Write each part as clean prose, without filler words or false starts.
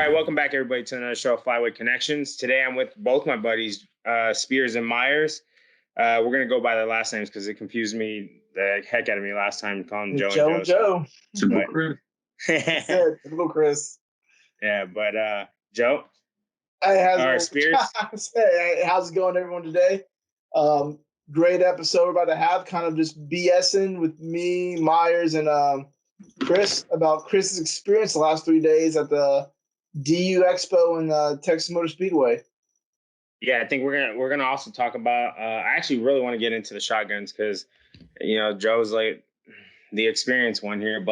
All right, welcome back, everybody, to another show of Flyweight Connections. Today, I'm with both my buddies, Spears and Myers. We're going to go by their last names because it confused me the heck out of me last time calling them Joe and Joe. Simple Chris. Simple Chris. Yeah, but Joe? Spears? Hey, how's it going, everyone, today? Great episode we're about to have, kind of just BSing with me, Myers, and Chris about Chris's experience the last 3 days at the DU Expo in Texas Motor Speedway. Yeah, I think we're gonna also talk about. I actually really want to get into the shotguns because, Joe's like the experienced one here,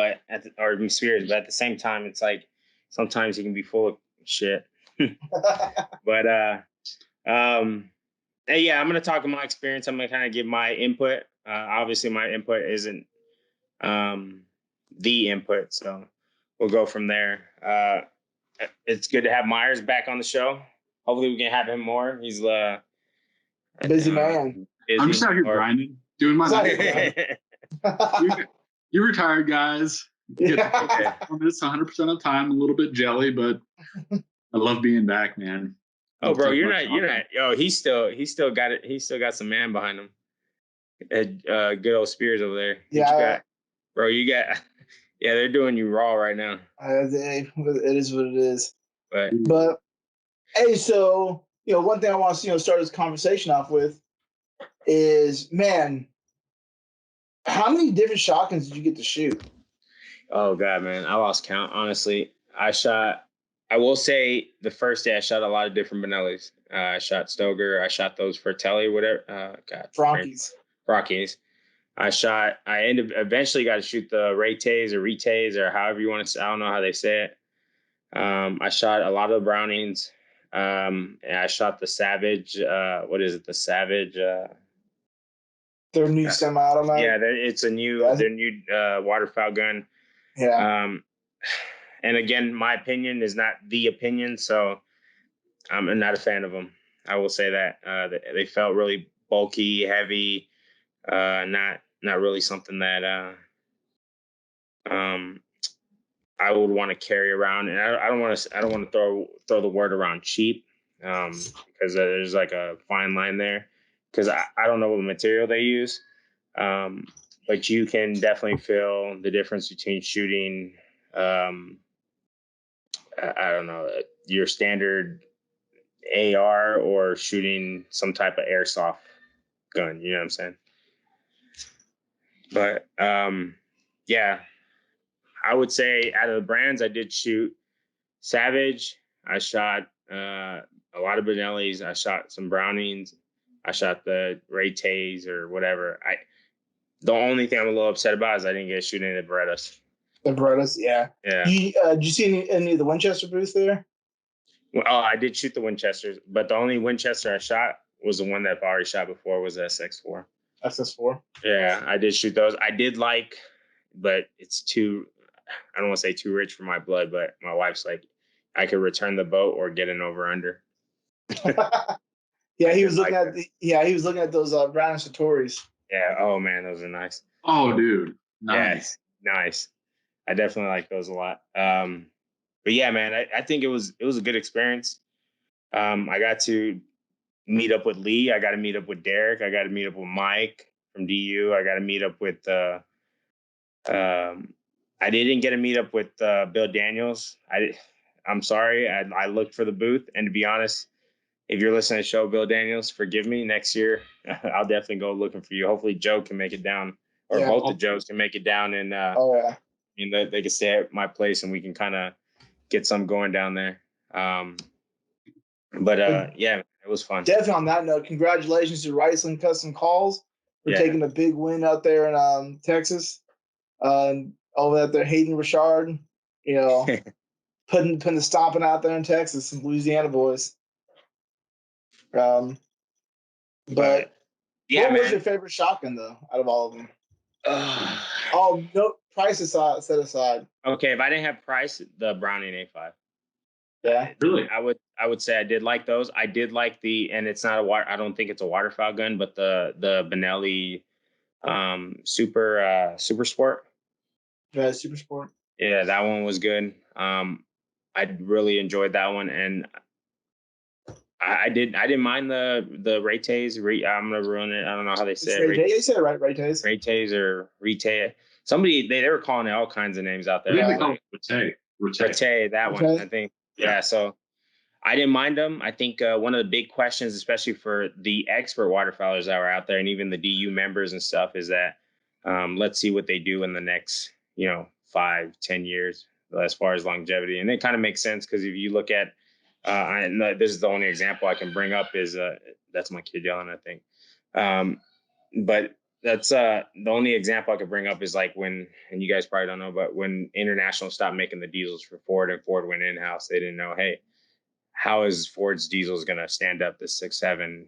or Spears, but at the same time, it's like sometimes he can be full of shit. But yeah, I'm gonna talk about my experience. I'm gonna kind of give my input. Obviously, my input isn't the input, so we'll go from there. It's good to have Myers back on the show. Hopefully we can have him more. He's busy man. I'm just out here grinding, doing my thing. You retired guys. Yeah. On this 100% of the time, a little bit jelly, but I love being back, man. Oh, bro, you're not. Yo, he still got it. He still got some man behind him. Good old Spears over there. Yeah, you got. Yeah, they're doing you raw right now. It is what it is. But hey, so one thing I want to start this conversation off with is, man, how many different shotguns did you get to shoot? Oh God, man, I lost count. Honestly, I will say the first day I shot a lot of different Benellis. I shot Stoger. I shot those Fratelli, whatever. Rockies. I eventually got to shoot the Retays or however you want to say. I don't know how they say it. I shot a lot of the Brownings. And I shot the Savage. What is it? The Savage. Their new semi-automatic. Yeah, it's their new waterfowl gun. Yeah. And again, my opinion is not the opinion, so I'm not a fan of them. I will say that they felt really bulky, heavy, not really something that I would want to carry around, and I don't want to throw the word around cheap, because there's like a fine line there, because I don't know what material they use, but you can definitely feel the difference between shooting I don't know, your standard AR or shooting some type of airsoft gun. You know what I'm saying? But yeah, I would say out of the brands, I did shoot Savage. I shot a lot of Benellis. I shot some Brownings. I shot the Retays or whatever. The only thing I'm a little upset about is I didn't get to shoot any of the Berettas. The Berettas, yeah. Yeah. Did you see any of the Winchester booths there? Well, I did shoot the Winchesters, but the only Winchester I shot was the one that I've already shot before, was the SX4. SX4? Yeah, I did shoot those. I did like, but it's too, I don't want to say too rich for my blood, but my wife's like, I could return the boat or get an over-under. Yeah, he was looking at those Brown and Satori's. Yeah, oh man, those are nice. Oh, dude. Nice. Yeah, nice. I definitely like those a lot. But yeah, man, I think it was a good experience. I got to meet up with Lee. I got to meet up with Derek. I got to meet up with Mike from DU. I got to meet up with. I didn't get to meet up with Bill Daniels. I'm sorry. I looked for the booth, and to be honest, if you're listening to the show, Bill Daniels, forgive me. Next year, I'll definitely go looking for you. Hopefully, Joe can make it down, or both the Joes can make it down, and they can stay at my place, and we can kind of get some going down there. But yeah, it was fun. Definitely on that note, congratulations to Riceland Custom Calls for taking a big win out there in Texas. Over at their Hayden Richard, putting the stomping out there in Texas, some Louisiana boys. But yeah, what was your favorite shotgun though, out of all of them? No, price set aside. Okay, if I didn't have price, the Browning A5. Yeah, really. I would say I did like those. I did like and it's not I don't think it's a waterfowl gun, but the Benelli Super Sport. Yeah, Super Sport. Yeah, that one was good. I I really enjoyed that one, and I didn't mind the Raytays. I'm gonna ruin it. I don't know how they say it. You said it right, Raytays. Raytays or Raytay. Somebody they were calling it all kinds of names out there. Yeah, they call it Raytay. That one, I think. Yeah, so I didn't mind them. I think one of the big questions, especially for the expert waterfowlers that were out there, and even the DU members and stuff, is that let's see what they do in the next 5-10 years as far as longevity. And it kind of makes sense because if you look at this is the only example I can bring up is that's my kid yelling, I think. But that's the only example I could bring up is like when, and you guys probably don't know, but when International stopped making the diesels for Ford and Ford went in-house, they didn't know, hey, how is Ford's diesels going to stand up to 6.7?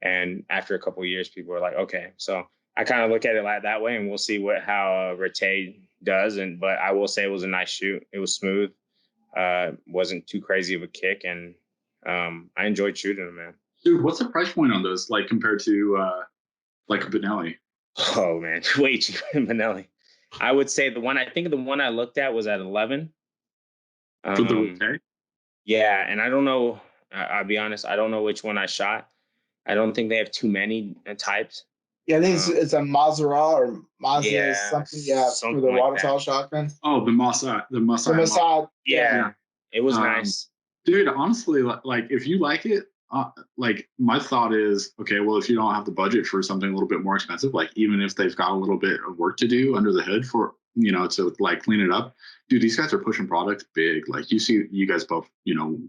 And after a couple of years, people were like, okay. So I kind of look at it like that way, and we'll see how Rattay does. But I will say it was a nice shoot. It was smooth. Wasn't too crazy of a kick, and I enjoyed shooting them, man. Dude, what's the price point on those, like compared to like a Benelli? Oh man, way cheaper than Benelli. I would say the one I looked at was at 11. For the Rattay? Yeah, and I don't know. I'll be honest, I don't know which one I shot. I don't think they have too many types. Yeah, I think it's a Mazara or Mazda something. Yeah, for the like waterfowl shotgun. Oh, the Mossad. The Mossad. Yeah, it was nice. Dude, honestly, like if you like it, like my thought is, okay, well, if you don't have the budget for something a little bit more expensive, like even if they've got a little bit of work to do under the hood for, to like clean it up, dude, these guys are pushing product big. Like you guys both,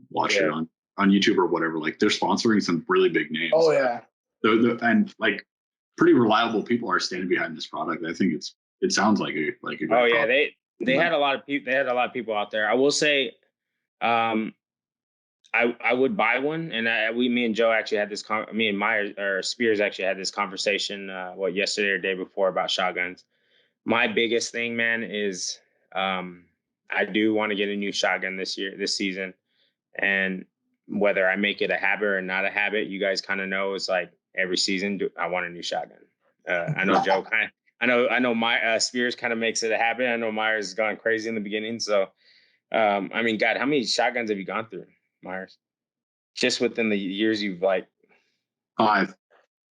watch it on YouTube or whatever. Like they're sponsoring some really big names. Oh yeah. And like pretty reliable people are standing behind this product. I think it sounds like a great product. They had a lot of people. They had a lot of people out there. I will say, I would buy one, and me and Joe actually had this. Me and Myers or Spears actually had this conversation. Yesterday or day before about shotguns. My biggest thing, man, is I do want to get a new shotgun this season, and whether I make it a habit or not a habit, you guys kind of know. It's like every season, I want a new shotgun. I know Joe kind of. I know my Spears kind of makes it a habit. I know Myers has gone crazy in the beginning. So, I mean, God, how many shotguns have you gone through, Myers? Just within the years you've 5.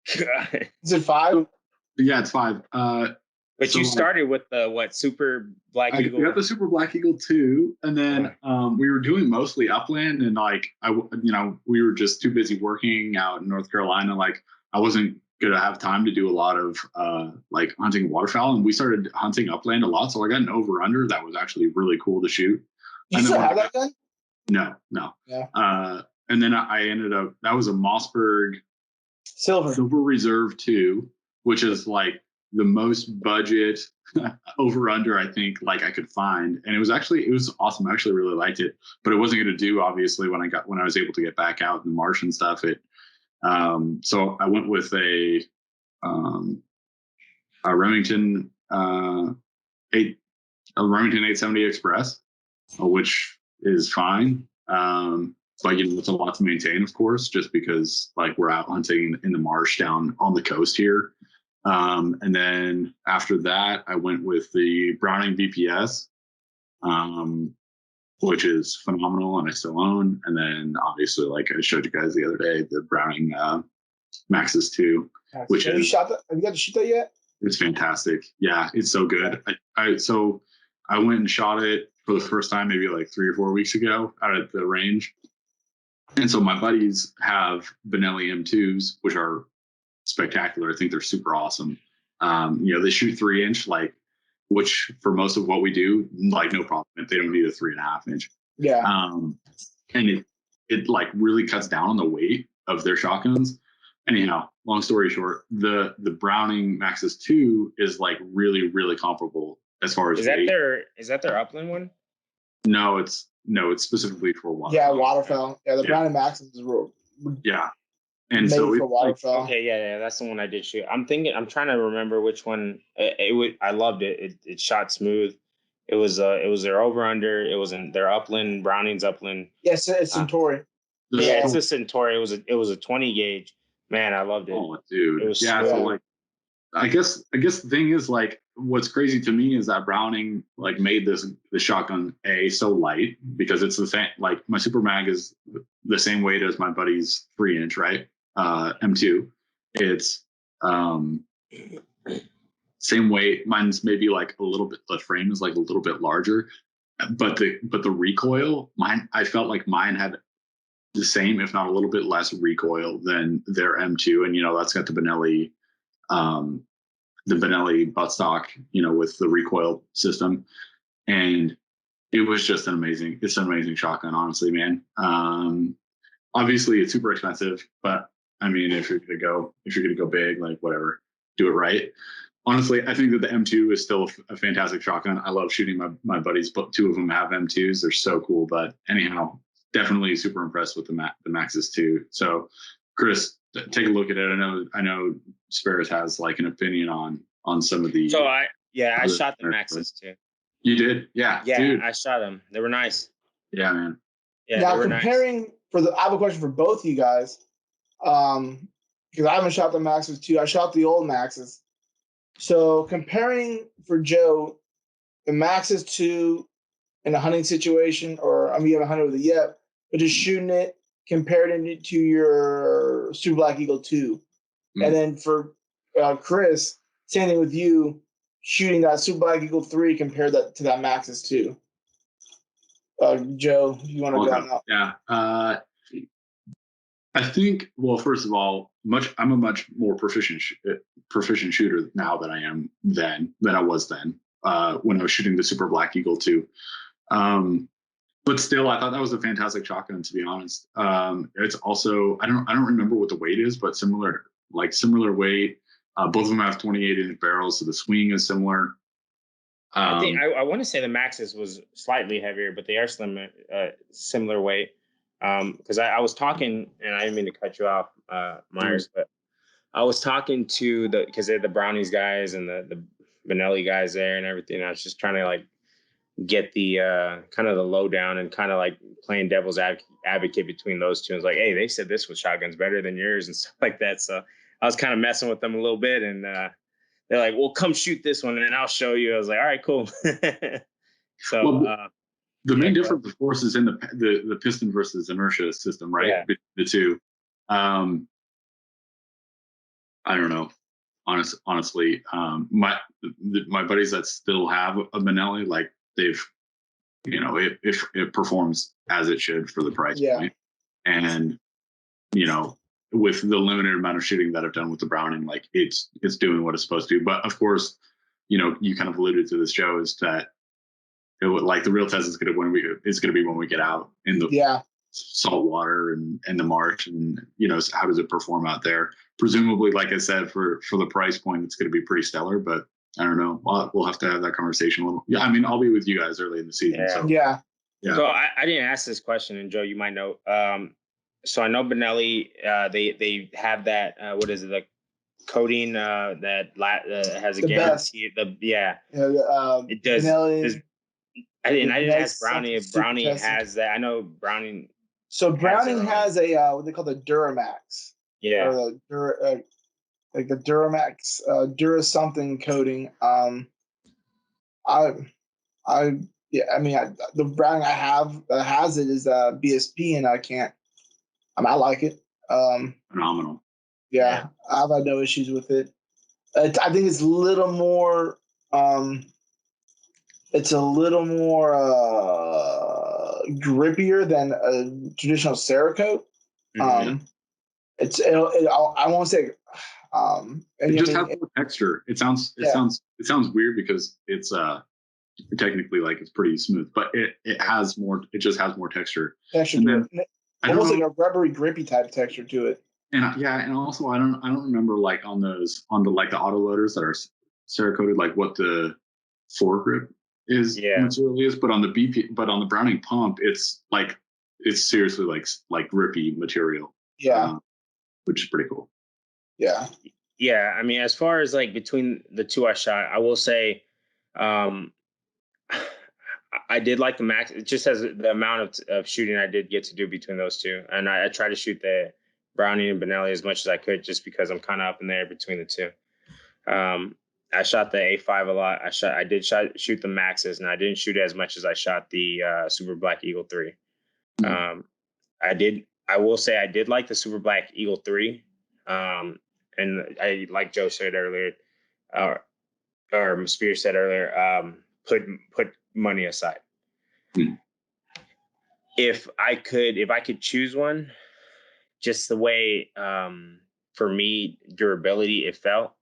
Is it 5? Yeah, it's 5. But so you started with the Super Black Eagle? We got the Super Black Eagle 2, and then we were doing mostly upland, and we were just too busy working out in North Carolina. Like I wasn't gonna have time to do a lot of hunting waterfowl, and we started hunting upland a lot. So I got an over/under that was actually really cool to shoot. You still have that gun? No. Yeah. And then I ended up, that was a Mossberg Silver Reserve 2, which is like the most budget over/under I think I could find, and it was awesome. I actually really liked it, but it wasn't going to do obviously when I was able to get back out in the marsh and stuff. So I went with a Remington 870 Express, which is fine. But it's a lot to maintain, of course, just because we're out hunting in the marsh down on the coast here. And then after that, I went with the Browning VPS, which is phenomenal and I still own. And then obviously, like I showed you guys the other day, the Browning Maxus 2, which have you shot that? Have you got to shoot that yet? It's fantastic. Yeah, it's so good. So I went and shot it for the first time maybe 3 or 4 weeks ago out at the range. And so my buddies have Benelli M2s, which are spectacular. I think they're super awesome. They shoot 3-inch, which for most of what we do, no problem. If they don't need a 3.5-inch. Yeah. And it really cuts down on the weight of their shotguns. Anyhow, long story short, the Browning Maxus 2 is really, really comparable as far as weight. Is that their upland one? No, it's specifically for waterfowl. Yeah, waterfowl. Yeah, the Browning Maxus is real. Yeah. And made so for waterfowl. Okay, yeah, that's the one I did shoot. I'm trying to remember which one. I loved it. It shot smooth. It was their over/under. It was in their upland, Browning's upland. Yes, it's Centauri. Yeah, it's a Centauri. It was a 20 gauge. Man, I loved it. Oh, dude. It was so I guess the thing is what's crazy to me is that Browning like made the shotgun so light because it's the same. Like my Super Mag is the same weight as my buddy's 3-inch, right? M2. It's same weight. Mine's maybe like a little bit. The frame is like a little bit larger, but the recoil, I felt like mine had the same, if not a little bit less recoil than their M2, and that's got the Benelli buttstock, with the recoil system, and it's an amazing shotgun, honestly, man. Obviously, it's super expensive, but I mean, if you're gonna go big, like whatever, do it right. Honestly, I think that the M2 is still a fantastic shotgun. I love shooting my buddies, but 2 of them have M2s. They're so cool. But anyhow, definitely super impressed with the Maxes too. So, Chris, take a look at it. I know Sparrows has like an opinion on some of the. So I shot the Maxes too. You did, yeah. Yeah, dude. I shot them. They were nice. Yeah, man. Yeah. Now comparing nice. I have a question for both of you guys, because I haven't shot the Maxes too. I shot the old Maxes. So comparing for Joe, the Maxes 2 in a hunting situation, or I mean, you haven't hunted with it yet, but just shooting it, comparing it to your Super Black Eagle 2. And then for Chris, same thing with you, shooting that Super Black Eagle 3, compare that to that Maxes 2. Joe, you want to go on that? Yeah. I think, well, first of all, I'm a much more proficient shooter now than I was then when I was shooting the Super Black Eagle 2. But still, I thought that was a fantastic shotgun, to be honest. It's also, I don't remember what the weight is, but similar weight. Both of them have 28-inch barrels, so the swing is similar. I think I want to say the Maxes was slightly heavier, but they are similar weight. Because I was talking, and I didn't mean to cut you off, Myers, but I was talking to because they're the Brownies guys and the Benelli guys there and everything. I was just trying to like get the kind of the lowdown and kind of like playing devil's advocate between those two. I was like, hey, they said this shotgun's better than yours and stuff like that. So I was kind of messing with them a little bit, and they're like, well, come shoot this one and I'll show you. I was like, all right, cool. So the main difference, of course, is in the piston versus inertia system, right? Yeah. The two. I don't know. Honestly, my buddies that still have a Benelli, like they've, it performs as it should for the price point, and with the limited amount of shooting that I've done with the Browning, like it's doing what it's supposed to. But of course, you kind of alluded to this, Joe, is that like the real test is going to be when we get out in the salt water and the marsh, and how does it perform out there? Presumably, like I said, for the price point, it's going to be pretty stellar. But I don't know. We'll have to have that conversation a little. Yeah, I mean, I'll be with you guys early in the season. Yeah. So, So I didn't ask this question, and Joe, you might know. So I know Benelli, they have that. What is it? The coating that has a guarantee. It does. Benelli, I didn't ask Brownie if Brownie has that. I know Browning. So Browning has a what they call the Duramax. Yeah. Or like the Duramax, Dura something coating. The Browning I have that has it is BSP, and I like it. Phenomenal. Yeah, I've had no issues with it. I think it's a little more. It's a little more grippier than a traditional Cerakote. I won't say. It just has more texture. It sounds weird because it's technically like it's pretty smooth, but it has more. It just has more texture. Almost like a rubbery, grippy type texture to it. And also I don't remember like on the autoloaders that are Cerakoted, like what the foregrip material is, but on the Browning pump, it's seriously like grippy material. Yeah, which is pretty cool. Yeah. Yeah, I mean, as far as like between the two I shot, I will say, I did like the Max. It just has the amount of shooting I did get to do between those two, and I try to shoot the Browning and Benelli as much as I could, just because I'm kind of up in there between the two. I shot the A5 a lot. I did shoot the Maxes, and I didn't shoot as much as I shot the Super Black Eagle 3. I will say I did like the Super Black Eagle 3. And I, like Joe said earlier, or Spear said earlier, put money aside. If I could choose one, just the way for me durability it felt.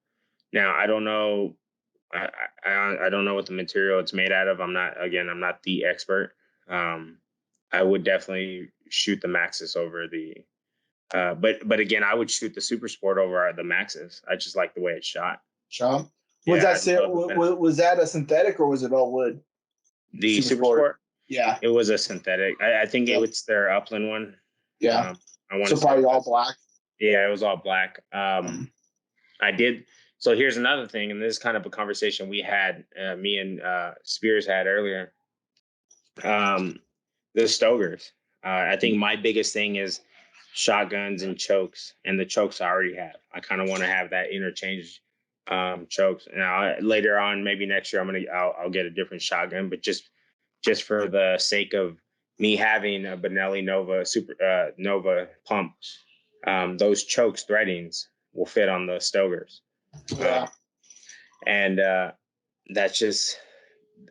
Now I don't know. I don't know what the material it's made out of. I'm not the expert. I would definitely shoot the Maxis over the. But again, I would shoot the Super Sport over the Maxis. I just like the way it shot. Sean, was that a synthetic or was it all wood? The Super Sport? Yeah, it was a synthetic. I think it was their Upland one. Yeah, I want so probably all black. Yeah, it was all black. I did. So here's another thing, and this is kind of a conversation we had, me and Spears had earlier. The Stogers. I think my biggest thing is shotguns and chokes, and the chokes I already have. I kind of want to have that interchange chokes. Now later on, maybe next year, I'll get a different shotgun, but just for the sake of me having a Benelli Nova pump, those chokes threadings will fit on the Stogers. Yeah. And that's just,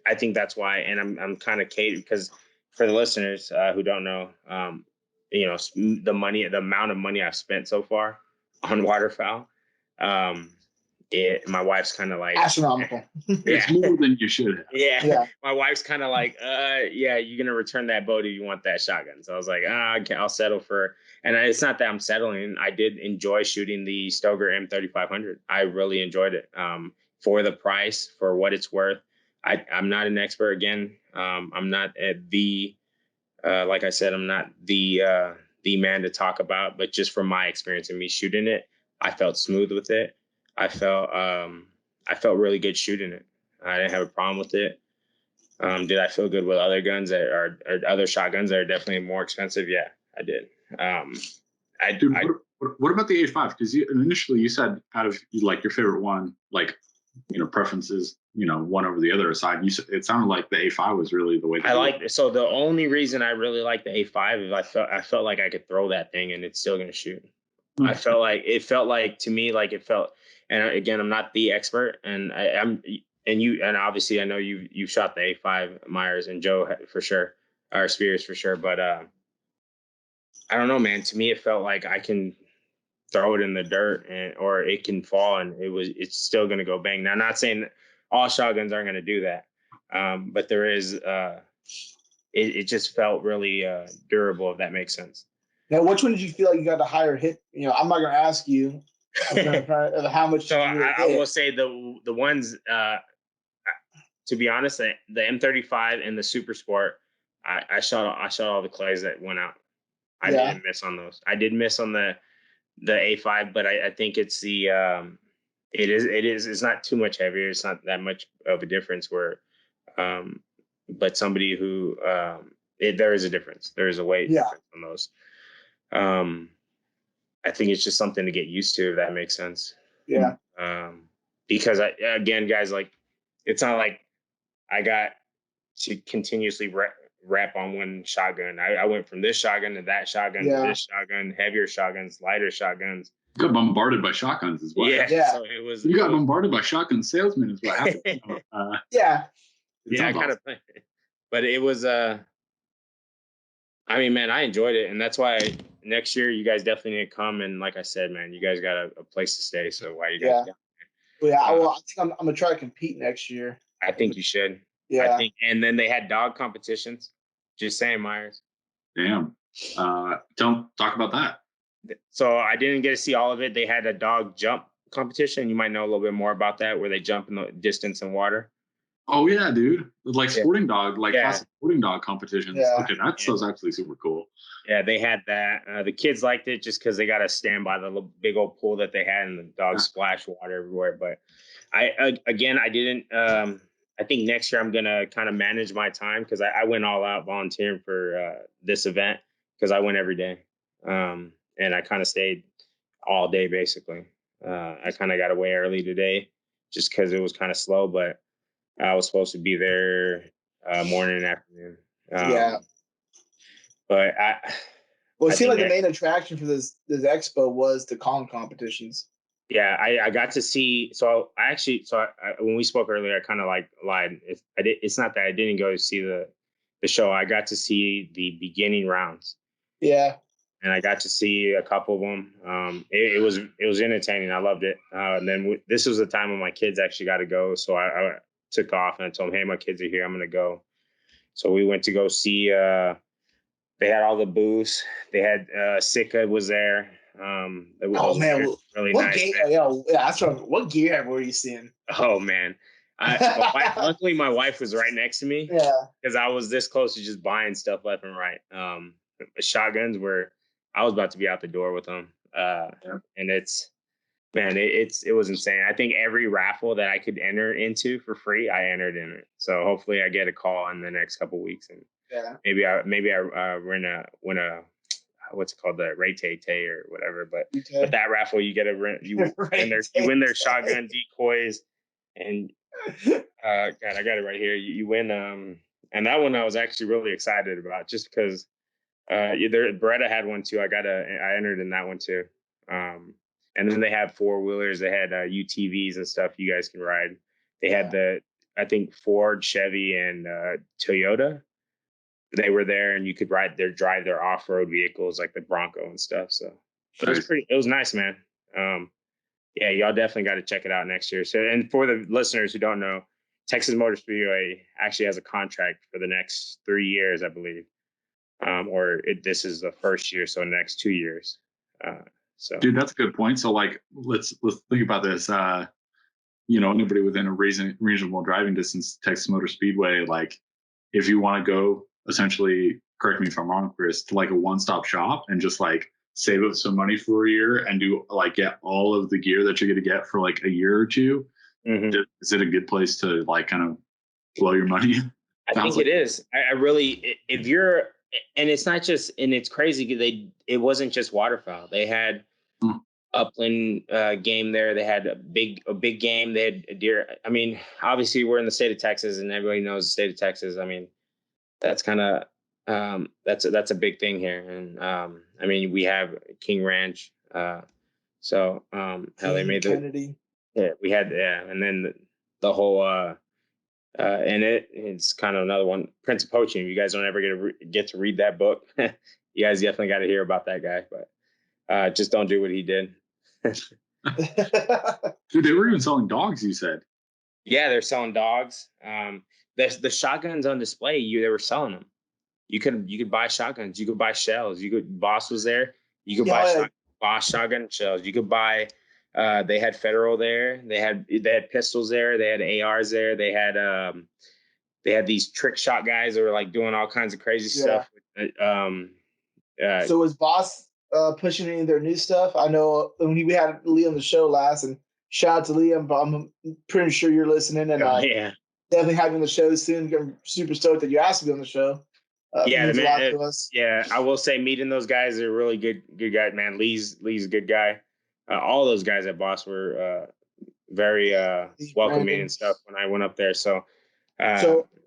I think that's why, and I'm kind of catered, because for the listeners who don't know, the amount of money I've spent so far on waterfowl, my wife's kind of like astronomical. It's more than you should have. Yeah. My wife's kind of like, yeah, you're gonna return that bow. Do you want that shotgun? So I was like, I'll settle for. And it's not that I'm settling. I did enjoy shooting the Stoeger M3500. I really enjoyed it. For the price, for what it's worth. I'm not an expert again. I'm not like I said, I'm not the man to talk about, but just from my experience and me shooting it, I felt smooth with it. I felt really good shooting it. I didn't have a problem with it. Did I feel good with other guns that are or other shotguns that are definitely more expensive? Yeah, I did. What about the A5? Because initially you said out of like your favorite one, like preferences, one over the other aside. It sounded like the A5 was really the way. I like. So the only reason I really like the A5 is I felt like I could throw that thing and it's still gonna shoot. I felt like to me like it felt. And again, I'm not the expert, and and obviously I know you've shot the A5, Myers, and Joe for sure, or Spears for sure. But I don't know, man. To me, it felt like I can throw it in the dirt or it can fall and it's still going to go bang. Now, I'm not saying all shotguns aren't going to do that. But there is, it just felt really durable, if that makes sense. Now, which one did you feel like you got the higher hit? I'm not going to ask you how much. So I will say the ones, to be honest, the M35 and the Super Sport, I shot all the clays that went out. I didn't miss on those. I did miss on the A5, but I think it's it's not too much heavier. It's not that much of a difference but somebody who, there is a difference. There is a weight difference on those. I think it's just something to get used to, if that makes sense. Yeah. Because again, guys, like, it's not like I got to continuously wrap on one shotgun. I went from this shotgun to that shotgun to this shotgun, heavier shotguns, lighter shotguns. You got bombarded by shotguns as well. Yeah. So it was. You got bombarded by shotgun salesmen is what happened. Yeah. I kind of. But it was. I mean, man, I enjoyed it, and that's why next year you guys definitely need to come. And like I said, man, you guys got a place to stay. So why you guys? Well, I think I'm gonna try to compete next year. I think you should. Yeah. I think, and then they had dog competitions. Just saying, Myers. Damn. Don't talk about that. So I didn't get to see all of it. They had a dog jump competition. You might know a little bit more about that, where they jump in the distance in water. Oh yeah, dude! Like sporting dog, classic sporting dog competitions. Yeah. Okay, that's actually super cool. Yeah, they had that. The kids liked it just because they got to stand by the big old pool that they had, and the dogs splash water everywhere. But I didn't. I think next year I'm gonna kind of manage my time, because I went all out volunteering for this event, because I went every day, and I kind of stayed all day basically. I kind of got away early today just because it was kind of slow. But I was supposed to be there morning and afternoon. Yeah. But Well, it I seemed think like the main attraction for this expo was the Kong competitions. yeah, I got to see. So when we spoke earlier, I kind of like lied. It's not that I didn't go to see the show. I got to see the beginning rounds. Yeah. And I got to see a couple of them. It was entertaining. I loved it. And then this was the time when my kids actually got to go, so I took off and I told them, "Hey, my kids are here. I'm gonna go." So we went to go see. They had all the booths. They had Sika was there. It was man, really what nice. Gear, yeah, that's what gear were you seeing? Oh man, luckily my wife was right next to me. Yeah, because I was this close to just buying stuff left and right. Shotguns were. I was about to be out the door with them, and it was insane. I think every raffle that I could enter into for free, I entered in it. So hopefully, I get a call in the next couple of weeks, and maybe I win a what's it called, the Ray Tay or whatever. But that raffle, you get you win their shotgun decoys, and God, I got it right here. You win, and that one I was actually really excited about, just because Beretta had one too. I entered in that one too. And then they had 4-wheelers. They had UTVs and stuff you guys can ride. They had I think Ford, Chevy, and Toyota. They were there, and you could drive their off-road vehicles like the Bronco and stuff. So it was nice, man. Yeah, y'all definitely got to check it out next year. So, and for the listeners who don't know, Texas Motor Speedway actually has a contract for the next 3 years, I believe. This is the first year, so next 2 years. So, dude, that's a good point. So, like, let's think about this. Anybody within a reasonable driving distance, Texas Motor Speedway, like, if you want to go, essentially, correct me if I'm wrong, Chris, to like a one-stop shop and just like save up some money for a year and do like get all of the gear that you're going to get for like a year or two. Mm-hmm. Is it a good place to like kind of blow your money? I think it is. I really, if you're, and it's not just, and it's crazy. It wasn't just waterfowl. They had upland game there. They had a big game. They had a deer. I mean, obviously we're in the state of Texas, and everybody knows the state of Texas. I mean, that's kind of that's a big thing here. And I mean, we have King Ranch. So how they made Kennedy. We had and then the whole and it's kind of another one, Prince of Poaching. If you guys don't ever get to read that book, you guys definitely got to hear about that guy. But just don't do what he did. Dude, they were even selling dogs, you said. Yeah, they're selling dogs. The shotguns on display, they were selling them. You could buy shotguns. You could buy shells. Boss was there. You could buy Boss shotgun shells. You could buy. They had Federal there. They had pistols there. They had ARs there. They had these trick shot guys that were like doing all kinds of crazy stuff. So was Boss pushing any of their new stuff? I know when we had Lee on the show last, and shout out to Lee. I'm pretty sure you're listening, and definitely having the show soon. I'm super stoked that you asked to be on the show. Yeah, I will say meeting those guys are really good guys, man. Lee's a good guy. All those guys at Boss were very welcoming and stuff when I went up there. So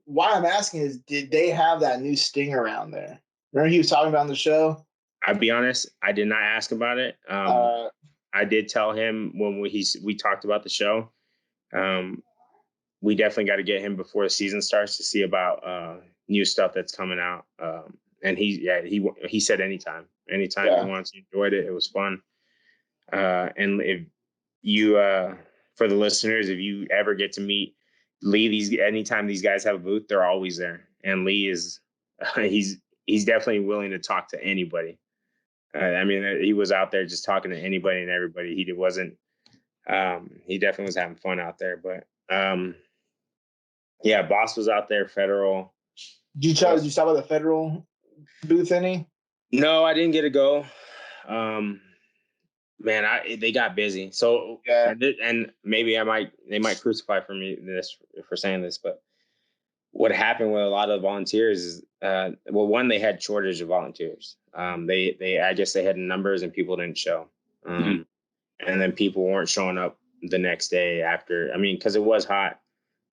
why I'm asking is, did they have that new Stinger around there? Remember he was talking about on the show? I'll be honest, I did not ask about it. I did tell him when we talked about the show. We definitely got to get him before the season starts to see about new stuff that's coming out. And he said anytime he wants. He enjoyed it. It was fun. And if you, for the listeners, if you ever get to meet Lee, anytime these guys have a booth, they're always there. And Lee is, he's definitely willing to talk to anybody. I mean, he was out there just talking to anybody and everybody. He wasn't. He definitely was having fun out there. But yeah, Boss was out there. Federal. Did you stop at the Federal booth any? No, I didn't get to go. Man, they got busy. So and maybe they might crucify for saying this, but what happened with a lot of volunteers is, one, they had shortage of volunteers. I guess they had numbers and people didn't show. And then people weren't showing up the next day after. I mean, because it was hot,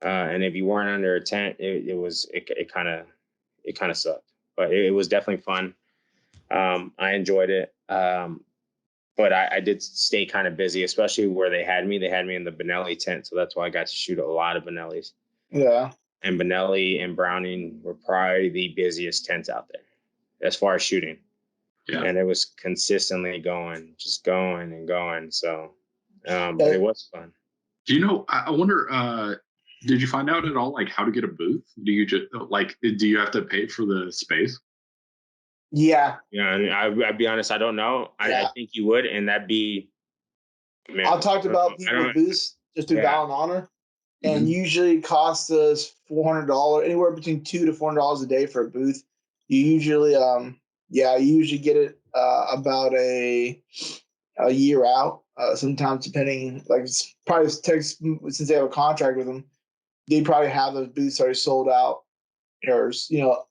and if you weren't under a tent, it kind of sucked. But it was definitely fun. I enjoyed it. But I did stay kind of busy, especially where they had me. They had me in the Benelli tent, so that's why I got to shoot a lot of Benellis. Yeah. And Benelli and Browning were probably the busiest tents out there as far as shooting. Yeah. And it was consistently going, just going and going. So, but it was fun. Do you know, I wonder, did you find out at all, like, how to get a booth? Do you just, like, do you have to pay for the space? Yeah. Yeah, and I'd be honest, I don't know. I think you would, and that'd be. Man, I've talked about people with booths just do Val and Honor, and usually it costs us $400, anywhere between $200 to $400 a day for a booth. You usually, you usually get it about a year out. Sometimes depending, like it's probably takes, since they have a contract with them, they probably have those booths already sold out, or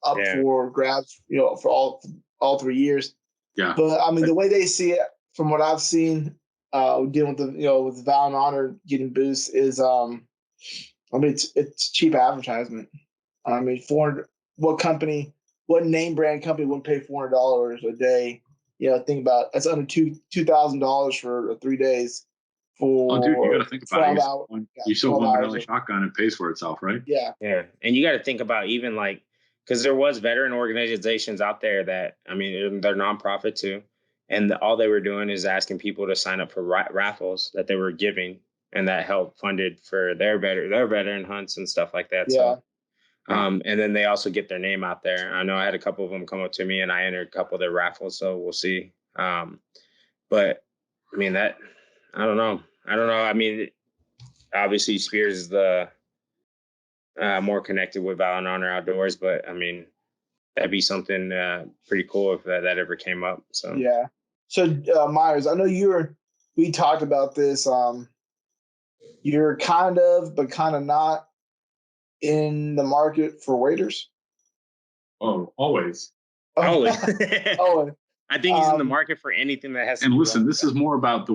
up for grabs, for all 3 years. Yeah. But I mean, the way they see it, from what I've seen, dealing with with Val and Honor getting boosts is, I mean, it's cheap advertisement. I mean, what name brand company wouldn't pay $400 a day? Think about it. That's under $2,000 for 3 days. Dude, you got to think about it. You sell one Benelli shotgun, it pays for itself, right? Yeah. Yeah, and you got to think about even like, because there was veteran organizations out there that, I mean, they're nonprofit too, and all they were doing is asking people to sign up for raffles that they were giving, and that helped funded for their veteran hunts and stuff like that. Yeah. So, and then they also get their name out there. I know I had a couple of them come up to me, and I entered a couple of their raffles, so we'll see. But I mean, I don't know. I mean, obviously Spears is the more connected with Val and Honor Outdoors, but I mean, that'd be something pretty cool if that ever came up. So yeah. So Myers, I know we talked about this. You're kind of, but kind of not in the market for waders. Oh, always. Always. Always. I think he's in the market for anything that has. And listen, this is more about the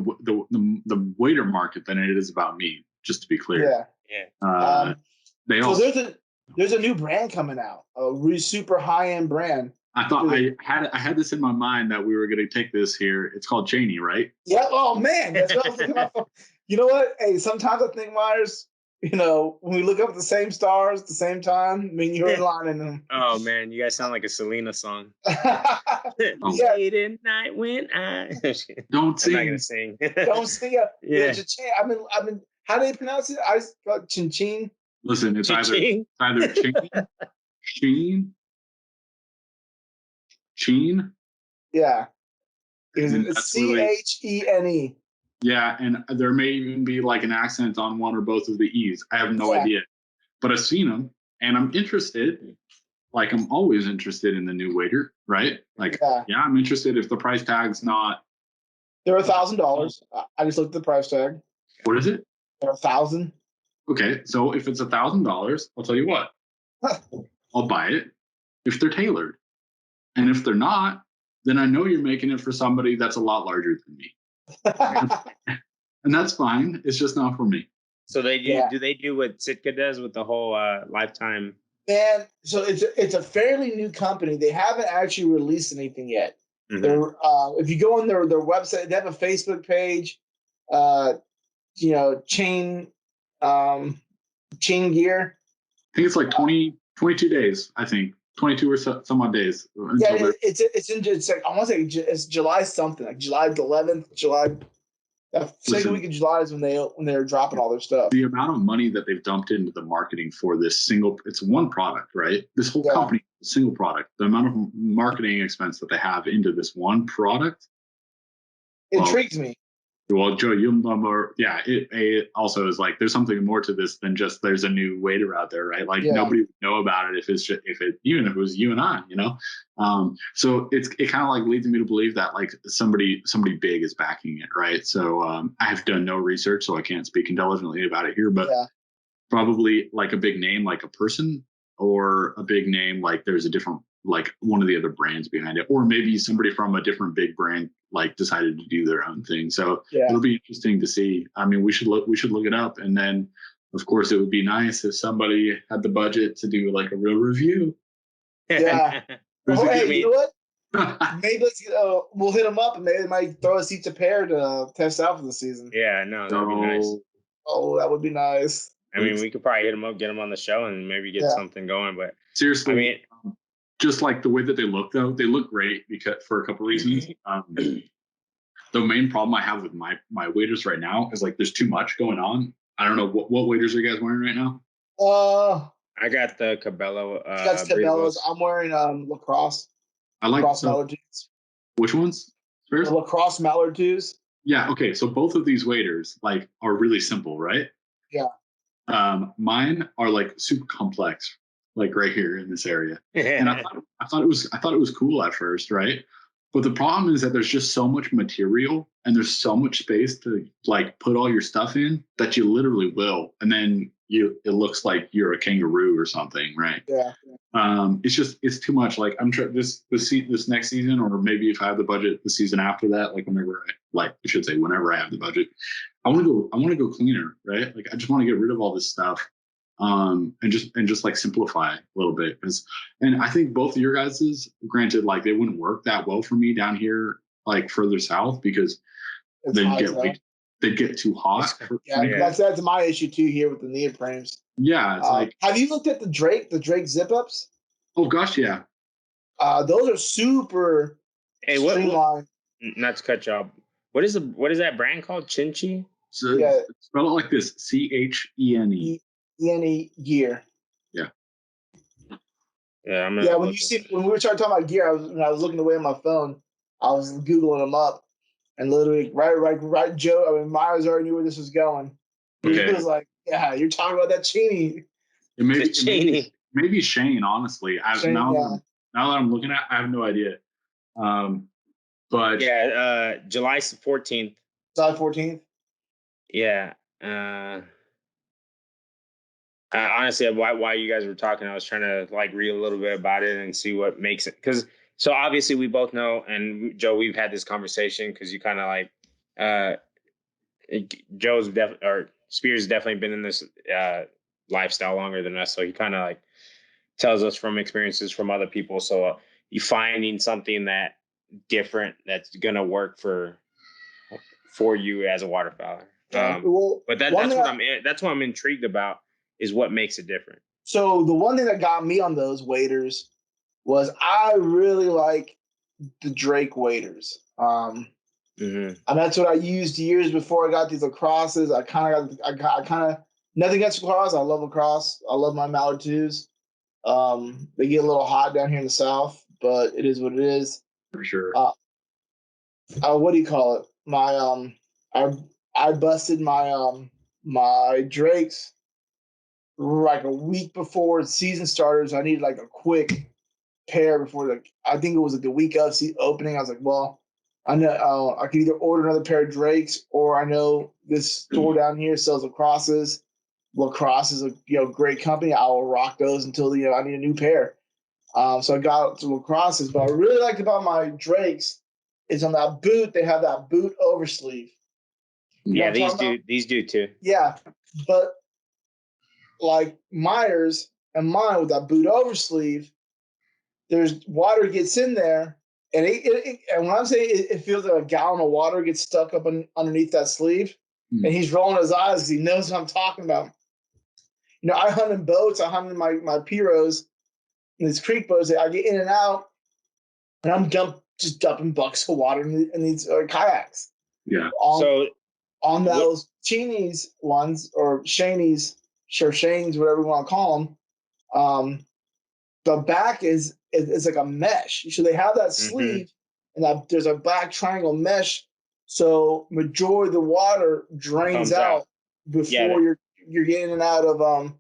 wader market than it is about me. Just to be clear. Yeah. There's a new brand coming out, a really super high end brand. I thought I had this in my mind that we were going to take this here. It's called Cheney, right? Yeah. Oh man, that's what I was looking at. You know what? Hey, sometimes I think, Myers, when we look up at the same stars at the same time, I mean, you're in line in them. Oh man, you guys sound like a Selena song. Late at night when I don't sing. I'm not gonna sing. Don't sing. Yeah. I mean, how do they pronounce it? I got Chin. Listen, it's either Sheen. Yeah. It's Chene. Yeah, and there may even be like an accent on one or both of the E's. I have no idea. But I've seen them, and I'm interested. Like, I'm always interested in the new wader, right? Like, I'm interested if the price tag's not. They're $1,000. I just looked at the price tag. What is it? They're $1,000. Okay, so if it's $1,000, I'll tell you what. I'll buy it if they're tailored. And if they're not, then I know you're making it for somebody that's a lot larger than me. And that's fine. It's just not for me. So they do. Do they do what Sitka does with the whole lifetime? Man, so it's a fairly new company. They haven't actually released anything yet. Mm-hmm. They're if you go on their website, they have a Facebook page. Chain gear. I think it's like 22 days. I think 22 or some odd days. Yeah, it's like, I want to say it's July something, like July 11th, second week of July is when they're dropping all their stuff. The amount of money that they've dumped into the marketing for this it's one product, right? This whole company, single product. The amount of marketing expense that they have into this one product intrigues me. Well, Joe, you'll know more. Yeah, it also is like there's something more to this than just there's a new wader out there, right? Like nobody would know about it even if it was you and I, So it kind of like leads me to believe that like somebody big is backing it, right? So I have done no research, so I can't speak intelligently about it here, but probably like a big name, like a person, or a big name like there's a different like one of the other brands behind it, or maybe somebody from a different big brand like decided to do their own thing. So it'll be interesting to see. I mean, we should look it up, and then of course it would be nice if somebody had the budget to do like a real review. Yeah. Hey, you know what? Maybe we'll hit them up, and maybe they might throw us each a pair to test out for the season. Yeah, no, that'd be nice. Oh, that would be nice. I mean, we could probably hit them up, get them on the show, and maybe get something going. But seriously, I mean, just like the way that they look, though, they look great because for a couple reasons. The main problem I have with my waders right now is like there's too much going on. I don't know what waders are you guys wearing right now? I got the Cabello. That's Cabela's. I'm wearing Lacrosse. I like Lacrosse Mallard Dews. Which ones? The Lacrosse Mallard Dews. Yeah. Okay. So both of these waders like are really simple, right? Yeah. Mine are like super complex, like right here in this area. And I thought it was cool at first, right? But the problem is that there's just so much material and there's so much space to like put all your stuff in that you literally will, and then it looks like you're a kangaroo or something, right? Yeah. It's too much. Like I'm sure this next season, or maybe if I have the budget, the season after that, like whenever I have the budget, I want to go cleaner, right? Like I just want to get rid of all this stuff, and just like simplify a little bit. And I think both of your guys's, granted, like they wouldn't work that well for me down here, like further south, because they'd get too hot. That's my issue too here with the neoprenes. Yeah, it's like. Have you looked at the Drake zip ups? Oh gosh, yeah. Those are super streamlined. Not to cut you off. What is that brand called? Chinchi? So spell it like this: CHENE. ENE gear. Yeah. Yeah. When we were talking about gear, when I was looking away on my phone, I was Googling them up, and literally right. Joe, I mean, Myers already knew where this was going. Okay. He was like, "Yeah, you're talking about that Cheney." Maybe Shane. Honestly, now that I'm looking at, I have no idea. But yeah, July 14th. July 14th. Yeah. Honestly, while you guys were talking, I was trying to like read a little bit about it and see what makes it. Because so obviously we both know, and Joe, we've had this conversation because you kind of like Spears definitely been in this lifestyle longer than us, so he kind of like tells us from experiences from other people. So you finding something that different that's gonna work for you as a waterfowler. But that's what I'm intrigued about, is what makes it different. So the one thing that got me on those waders was I really like the Drake waders. And that's what I used years before I got these lacrosses. I kind of nothing against lacrosse. I love lacrosse. I love my Mallard Dews. They get a little hot down here in the South, but it is what it is. For sure. What do you call it? My I busted my my Drakes like a week before the season started. So I needed like a quick pair before I think it was like the week of opening. I was like, well, I know I could either order another pair of Drakes, or I know this store down here sells lacrosses. Lacrosse is a great company. I will rock those until I need a new pair. So I got some lacrosses, but I really liked about my Drakes is on that boot. They have that boot oversleeve. Yeah, these do too. Yeah, but like Myers and mine with that boot oversleeve, there's water gets in there, and and when I'm saying it feels like a gallon of water gets stuck up underneath that sleeve, and he's rolling his eyes because he knows what I'm talking about. I hunt in boats. I hunt in my Piros, these creek boats. I get in and out, and I'm just dumping buckets of water in these kayaks. Yeah. On those Cheney's ones, or Shaney's, Shane's, whatever you want to call them, the back is like a mesh. So they have that sleeve, and there's a black triangle mesh. So majority of the water drains out before you're getting it out of I'm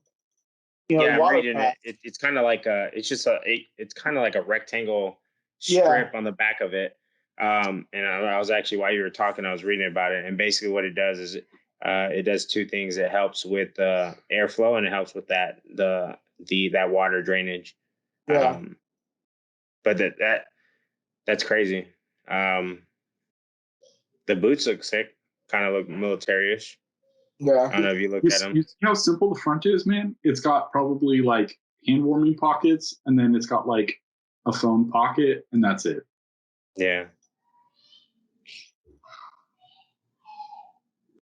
reading it. It's kind of like it's kind of like a rectangle strip on the back of it. And I was actually, while you were talking, I was reading about it, and basically what it does is it does two things. It helps with airflow, and it helps with that water drainage. Yeah. But that's crazy. The boots look sick. Kind of look military-ish. Yeah. I don't know if you looked at them. You see how simple the front is, man? It's got probably like hand warming pockets, and then it's got like a phone pocket, and that's it. Yeah.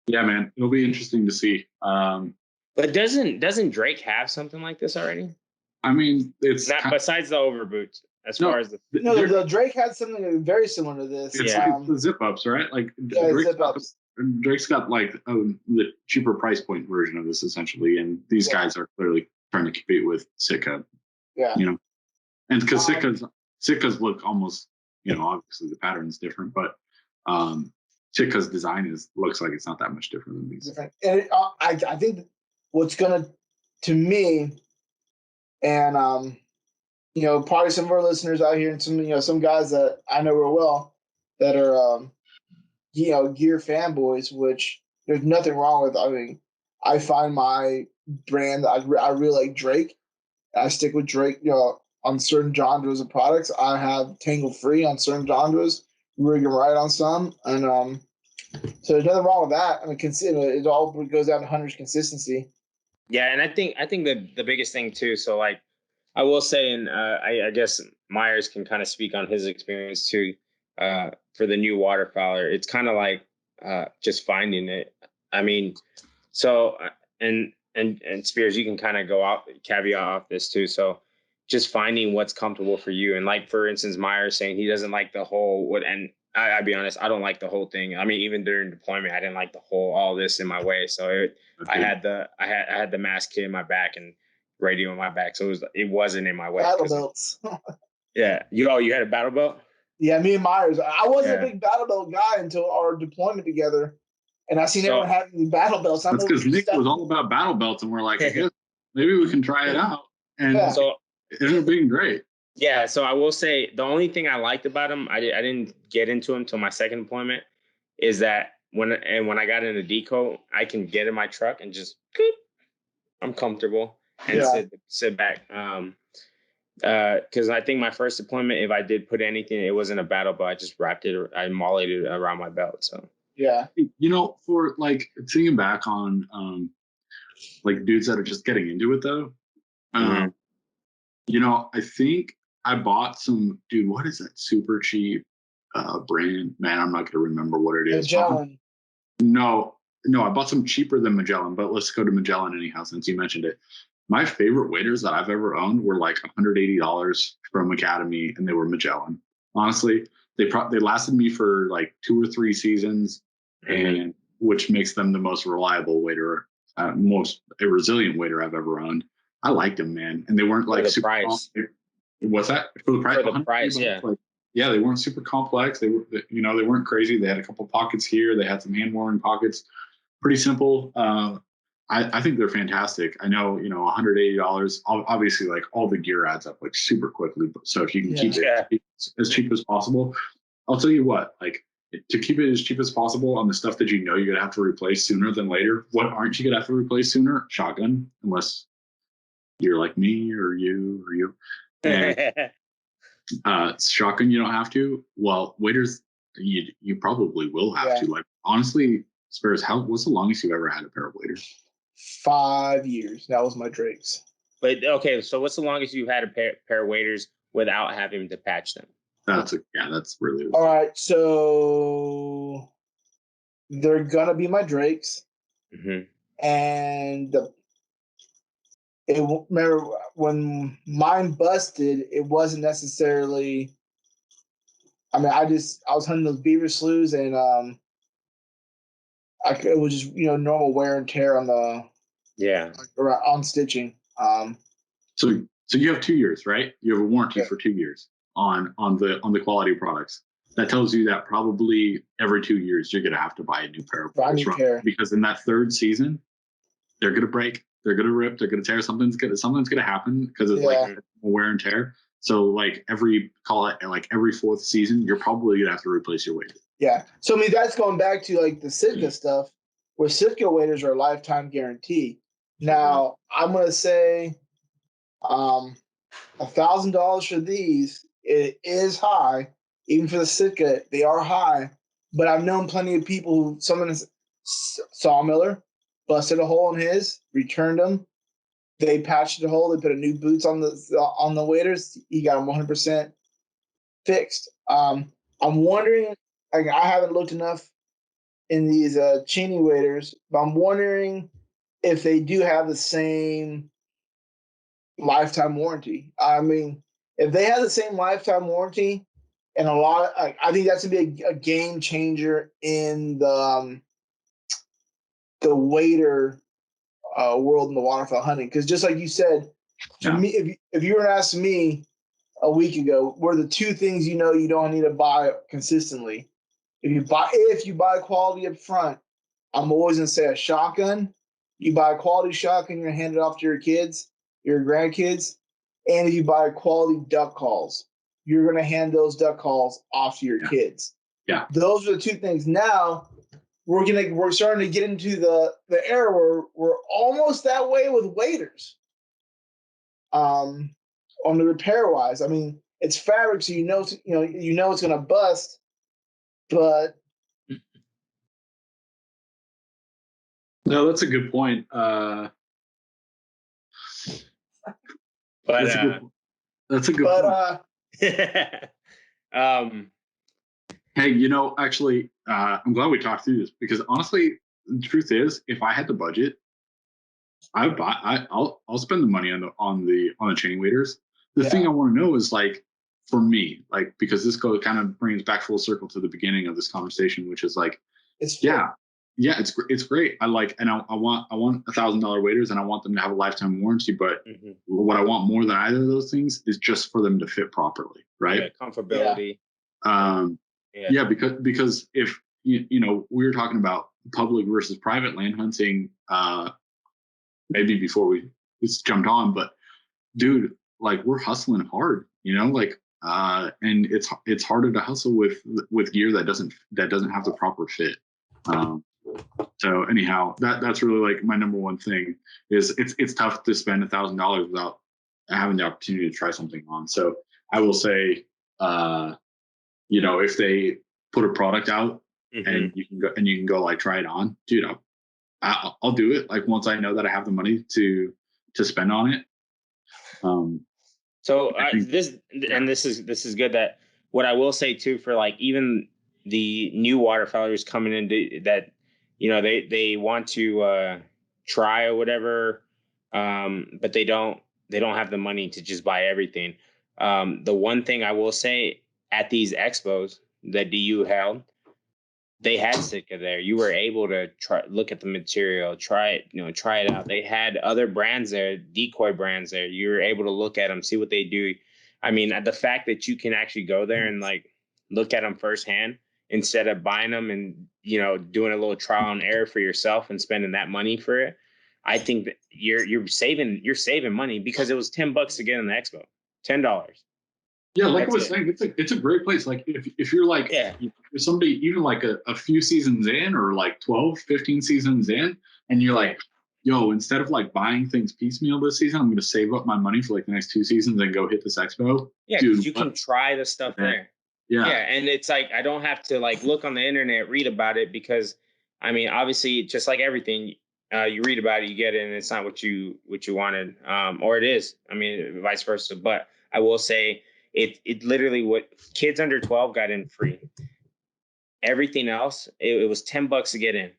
Yeah, man. It'll be interesting to see. But doesn't Drake have something like this already? I mean, it's not besides the over boots. As far as the Drake had something very similar to this. It's like the zip ups, right? Like zip ups. Drake's got like the cheaper price point version of this essentially, and these guys are clearly trying to compete with Sitka. Yeah, you know, and because Sitka's look almost, obviously the pattern's different, but Sitka's design looks like it's not that much different than these. Different, and I think what's gonna, to me, and probably some of our listeners out here, and some guys that I know real well that are gear fanboys, which there's nothing wrong with. I mean, I find my brand, I really like Drake. I stick with Drake, on certain genres of products. I have Tangle Free on certain genres, Rig and Right on some, and so there's nothing wrong with that. I mean, it all goes down to Hunter's consistency. Yeah, and I think the biggest thing too. So like, I will say, and I guess Myers can kind of speak on his experience too. For the new waterfowler, it's kind of like just finding it. I mean, so and Spears, you can kind of go out caveat off this too. So just finding what's comfortable for you. And like, for instance, Myers saying he doesn't like the whole and I'll be honest, I don't like the whole thing. I mean, even during deployment, I didn't like the whole all this in my way. So I had the mask kit in my back and radio in my back, so it wasn't in my way. Battle belts. Yeah, you had a battle belt. Yeah, me and Myers. I wasn't a big battle belt guy until our deployment together, and I seen everyone having battle belts. That's because Nick was all about battle belts, and we're like, I guess maybe we can try it out, and so it ended up being great. Yeah, so I will say the only thing I liked about him, I didn't get into him until my second deployment, is that when I got in a deco, I can get in my truck and just I'm comfortable and sit back. Because I think my first deployment, if I did put anything, it wasn't a battle belt. I just wrapped it, I mollied it around my belt. So yeah, for like thinking back on like dudes that are just getting into it though, I think I bought some, dude. What is that super cheap brand? Man, I'm not gonna remember what it is. Magellan. No, I bought some cheaper than Magellan, but let's go to Magellan anyhow since you mentioned it. My favorite waders that I've ever owned were like $180 from Academy, and they were Magellan. Honestly, they lasted me for like 2 or 3 seasons, and which makes them the most reliable wader, most resilient wader I've ever owned. I liked them, man, and they weren't like super price. What's that for the price? For the price, yeah. Yeah, they weren't super complex. They were, they weren't crazy. They had a couple pockets here. They had some hand warming pockets. Pretty simple. I think they're fantastic. I know, $180. Obviously, like all the gear adds up like super quickly. So if you can keep it as cheap as possible, I'll tell you what. Like to keep it as cheap as possible on the stuff that you're gonna have to replace sooner than later. What aren't you gonna have to replace sooner? Shotgun, unless you're like me or you. And, shotgun, you don't have to. Well, waders, you probably will have to. Like honestly, Spares, what's the longest you've ever had a pair of waders? 5 years. That was my Drakes. But okay, so what's the longest you've had a pair of waders without having to patch them? That's really all right. So they're gonna be my Drakes, and remember when mine busted, it wasn't necessarily. I mean, I was hunting those beaver sloughs, and it was just normal wear and tear on the on stitching. So you have 2 years, right? You have a warranty for 2 years on the quality products. That tells you that probably every 2 years you're gonna have to buy a new pair of waders, because in that third season they're gonna break, they're gonna rip, they're gonna tear. Something's gonna happen because it's like wear and tear. So like every 4th season, you're probably gonna have to replace your wader. Yeah. So I mean, that's going back to like the Sitka stuff, where Sitka waders are a lifetime guarantee. Now I'm gonna say $1,000 for these It is high, even for the Sitka. They are high, but I've known plenty of people who someone saw Miller, busted a hole in his, returned them. They patched the hole. They put a new boots on the waders. He got them 100% fixed. I'm wondering. Like, I haven't looked enough in these Cheney waders, but I'm wondering if they do have the same lifetime warranty. I mean, if they have the same lifetime warranty, and I think that's gonna be a game changer in the wader world in the waterfowl hunting. Because just like you said, to me, if you were to ask me a week ago, what are the two things you don't need to buy consistently? If you buy quality up front, I'm always gonna say a shotgun. You buy a quality shotgun, you're gonna hand it off to your kids, your grandkids, and if you buy quality duck calls, you're gonna hand those duck calls off to your kids. Yeah, those are the two things. Now we're starting to get into the era where we're almost that way with waders. On the repair wise, I mean, it's fabric, so you know it's gonna bust, but. No, that's a good point. That's a good point. Hey, actually, I'm glad we talked through this because honestly, the truth is, if I had the budget, I'll spend the money on the chain waders. The thing I want to know is, like, for me, like, because this kind of brings back full circle to the beginning of this conversation, which is like, it's great. I want $1,000 waders, and I want them to have a lifetime warranty. But what I want more than either of those things is just for them to fit properly, right? Yeah, comfortability. Because if we were talking about public versus private land hunting, maybe before we just jumped on, but dude, like, we're hustling hard, and it's harder to hustle with gear that doesn't have the proper fit. So anyhow, that's really like my number one thing is it's tough to spend $1,000 without having the opportunity to try something on. So I will say, if they put a product out and you can go like try it on, dude, I'll do it. Like, once I know that I have the money to spend on it. This is good. That what I will say too, for like even the new waterfowlers coming into that, they want to try or whatever, but they don't have the money to just buy everything. The one thing I will say, at these expos that DU held, they had Sitka there. You were able to look at the material, try it out. They had other brands there, decoy brands there. You were able to look at them, see what they do. I mean, the fact that you can actually go there and like look at them firsthand instead of buying them and doing a little trial and error for yourself and spending that money for it, I think that you're saving money, because it was $10 to get in the expo, $10. Yeah, like I was saying, it's a great place. Like, if you're like, if somebody even like a few seasons in, or like 12, 15 seasons in, and you're like, yo, instead of like buying things piecemeal this season, I'm going to save up my money for like the next 2 seasons and go hit this expo. Yeah, dude, you can try the stuff there. Yeah, and it's like, I don't have to like look on the internet, read about it, because I mean, obviously, just like everything, you read about it, you get it, and it's not what you wanted, or it is. I mean, vice versa. But I will say, it literally, what kids under 12 got in free. Everything else, it was $10 to get in.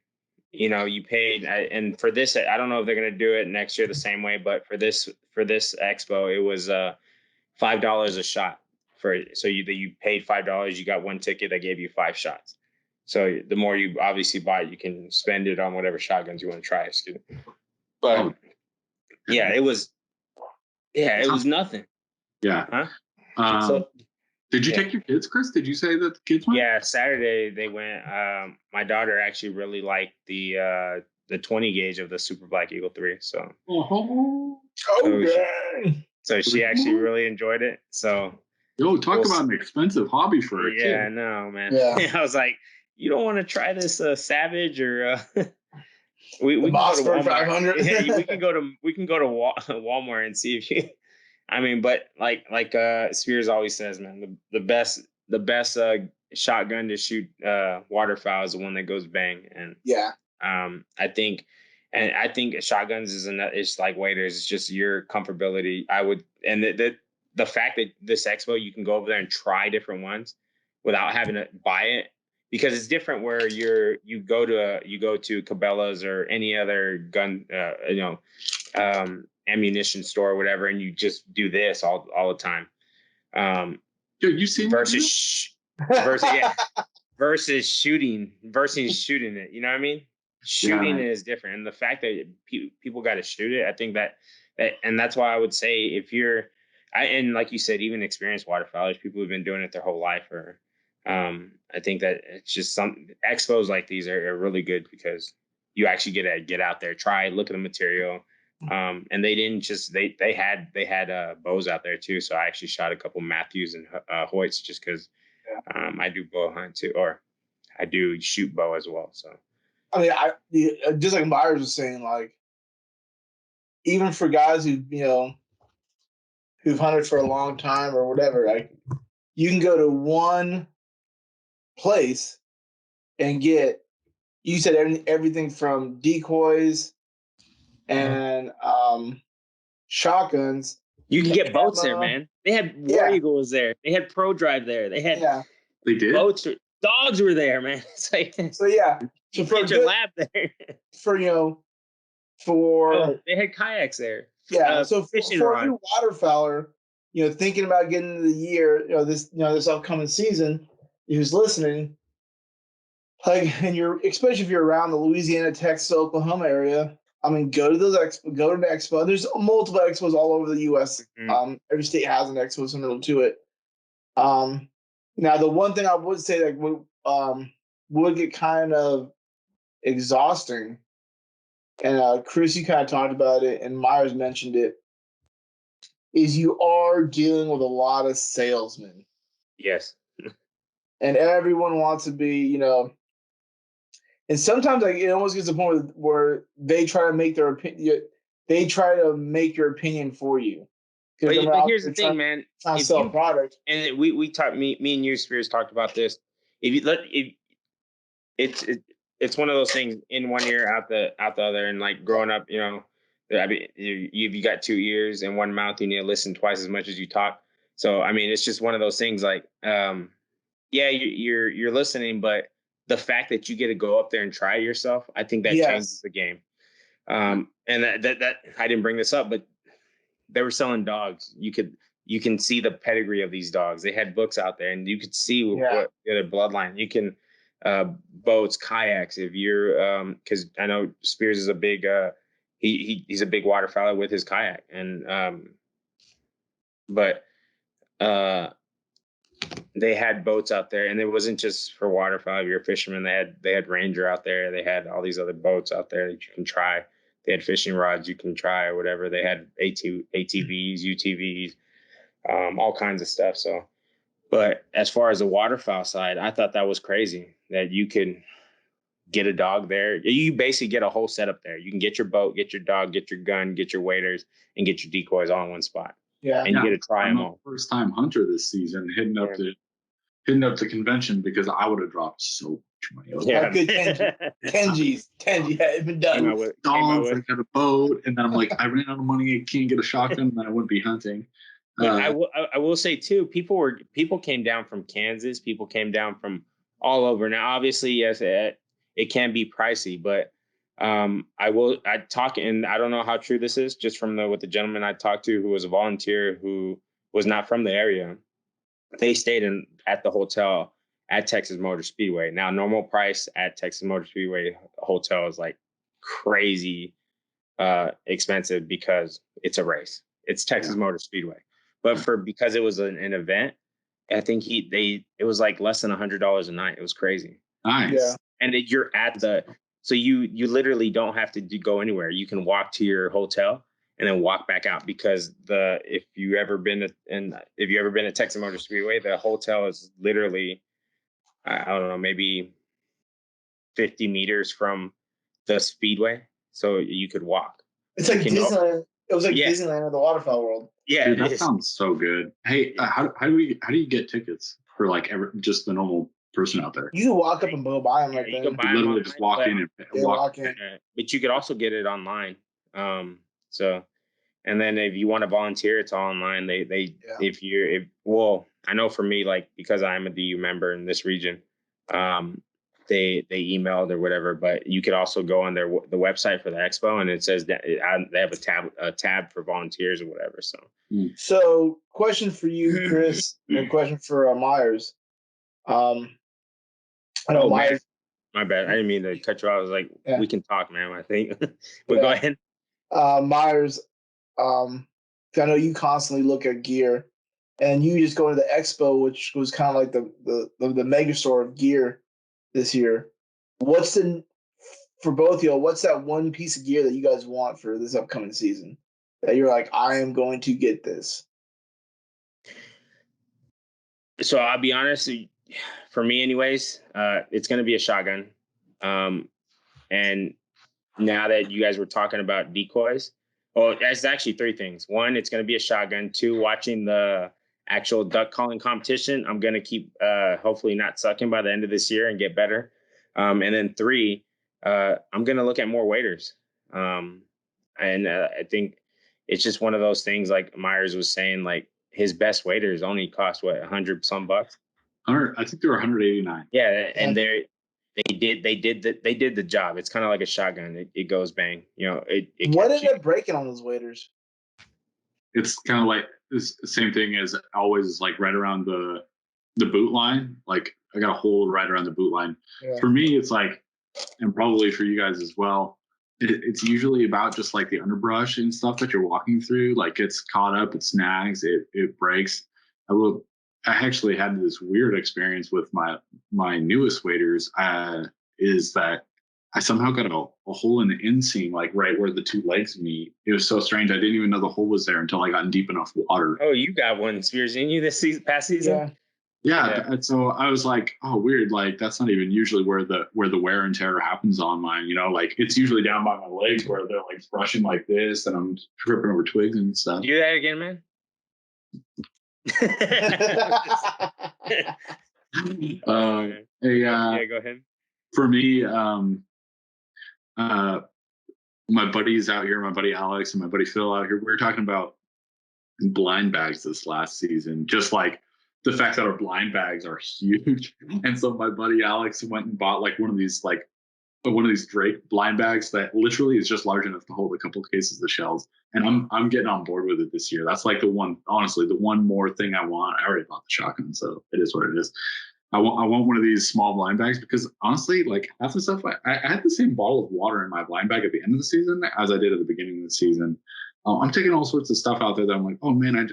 You paid, and for this, I don't know if they're gonna do it next year the same way, but for this expo, it was $5 a shot. So you paid $5, you got one ticket that gave you 5 shots. So the more you obviously buy, you can spend it on whatever shotguns you want to try. But it was nothing. Yeah. Huh? Did you take your kids, Chris? Did you say that the kids went? Yeah, Saturday they went. My daughter actually really liked the 20 gauge of the Super Black Eagle 3. So she actually really enjoyed it. So talk about an expensive hobby for a kid. Yeah, I know, man. Yeah. I was like, you don't want to try this Savage or we can go to Walmart. Yeah, we can go to Walmart and see if I mean, but like Spears always says, man, the best shotgun to shoot waterfowl is the one that goes bang. And I think shotguns is like waders. It's just your comfortability. And the fact that this expo you can go over there and try different ones without having to buy it, because it's different where you go to Cabela's or any other gun ammunition store or whatever, and you just do this all the time. Dude, you seen versus shooting it. You know what I mean? Shooting it is different, and the fact that people got to shoot it, I think that and that's why I would say if you're, and like you said, even experienced waterfowlers, people who've been doing it their whole life, or I think that it's just some expos like these are really good because you actually get out there, try, look at the material. And they didn't just they had bows out there too. So I actually shot a couple Matthews and Hoyts just because I do bow hunt too, or I do shoot bow as well. So I mean, just like Myers was saying, like even for guys who who've hunted for a long time or whatever, like you can go to one place and get, you said everything from decoys and shotguns. You can get boats there, man. They had War Eagles there. They had Pro Drive there. They had they did boats. Dogs were there, man. It's like so for your lab there. They had kayaks there. So for a new waterfowler, thinking about getting into the year, this upcoming season, who's listening, like, and especially if you're around the Louisiana, Texas, Oklahoma area, I mean, go to the expo. There's multiple expos all over the U.S. Mm-hmm. Every state has an expo similar to it. Now, the one thing I would say that would get kind of exhausting, and Chris, you kind of talked about it, and Myers mentioned it, is you are dealing with a lot of salesmen. Yes. And everyone wants to be, and sometimes it almost gets to the point where they try to make their opinion. They try to make your opinion for you. But here's the thing, man. Trying to sell product. And we talked. Me and you, Spears, talked about this. It's one of those things. In one ear, out the other. And like growing up, I mean, you got 2 ears and one mouth. You need to listen twice as much as you talk. So I mean, it's just one of those things. Like, you're listening, but the fact that you get to go up there and try it yourself, I think that changes the game. And that I didn't bring this up, but they were selling dogs. You can see the pedigree of these dogs. They had books out there, and you could see what their bloodline. You can boats, kayaks. If you're because I know Spears is a big he's a big waterfowler with his kayak, and but they had boats out there, and it wasn't just for waterfowl. If you're a fisherman, they had Ranger out there. They had all these other boats out there that you can try. They had fishing rods you can try or whatever. They had ATVs, UTVs, all kinds of stuff. So, but as far as the waterfowl side, I thought that was crazy that you could get a dog there. You basically get a whole setup there. You can get your boat, get your dog, get your gun, get your waders, and get your decoys all in one spot. Yeah, and you get to try them all. First time hunter this season, hitting up the convention because I would have dropped so much money. Yeah, good Kenji's had been done. Dogs, I got a boat, and then I'm like, I ran out of money, I can't get a shotgun, and I wouldn't be hunting. I will say too, people came down from Kansas, people came down from all over. Now, obviously, yes, it can be pricey, but I talk, and I don't know how true this is, just from with the gentleman I talked to who was a volunteer who was not from the area. They stayed at the hotel at Texas Motor Speedway. Now, normal price at Texas Motor Speedway hotel is like crazy expensive because it's a race. It's Texas Motor Speedway. But because it was an event, I think it was like less than $100 a night. It was crazy. Nice. Yeah. And you're so you literally don't have to go anywhere. You can walk to your hotel and then walk back out, because if you ever been to Texas Motor Speedway, the hotel is literally, I don't know, maybe 50 meters from the speedway, so you could walk. It's like Disneyland. It was like Disneyland or the Waterfowl World. Yeah, dude, that sounds so good. Hey, how do you get tickets for like just the normal person out there? You can walk up and go buy them. You can buy them literally online, just walk in and walk in. But you could also get it online. So, and then if you want to volunteer, it's all online. I know for me, like, because I'm a DU member in this region, they emailed or whatever, but you could also go on the website for the expo, and it says that they have a tab for volunteers or whatever. So question for you, Chris, and question for Myers. I know Myers. My bad. I didn't mean to cut you off. I was like, we can talk, man, I think. But go ahead. Myers, I know you constantly look at gear, and you just go to the expo, which was kind of like the mega store of gear this year. For both of y'all, what's that one piece of gear that you guys want for this upcoming season that you're like, I am going to get this? So I'll be honest, for me anyways, it's going to be a shotgun. And now that you guys were talking about decoys, it's actually three things. One, it's going to be a shotgun. Two, watching the actual duck calling competition. I'm going to keep hopefully not sucking by the end of this year and get better. And then three, I'm going to look at more waders. And I think it's just one of those things, like Myers was saying, like his best waders only cost what, $100 some bucks. I think they were 189. Yeah, and they did the job. It's kind of like a shotgun. It goes bang. You know, what ended up breaking on those waders? It's kind of like the same thing as always, like right around the boot line. Like I got a hole right around the boot line. Yeah. For me, it's like, and probably for you guys as well, it's usually about just like the underbrush and stuff that you're walking through. Like it's caught up, it snags, it breaks. I actually had this weird experience with my newest waders. Is that I somehow got a hole in the inseam, like right where the two legs meet. It was so strange. I didn't even know the hole was there until I got in deep enough water. Oh, you got one, Spears, didn't you, past season? Yeah. And so I was like, oh, weird. Like that's not even usually where the wear and tear happens on mine. You know, like it's usually down by my legs where they're like brushing like this, and I'm tripping over twigs and stuff. Do that again, man. Go ahead. For me, my buddies out here, my buddy Alex and my buddy Phil out here, we were talking about blind bags this last season, just like the fact that our blind bags are huge. And so my buddy Alex went and bought like one of these Drake blind bags that literally is just large enough to hold a couple of cases of shells. And I'm getting on board with it this year. That's like the one more thing I want. I already bought the shotgun, so it is what it is. I want one of these small blind bags because honestly, like half the stuff, I had the same bottle of water in my blind bag at the end of the season as I did at the beginning of the season. I'm taking all sorts of stuff out there that I'm like, oh man,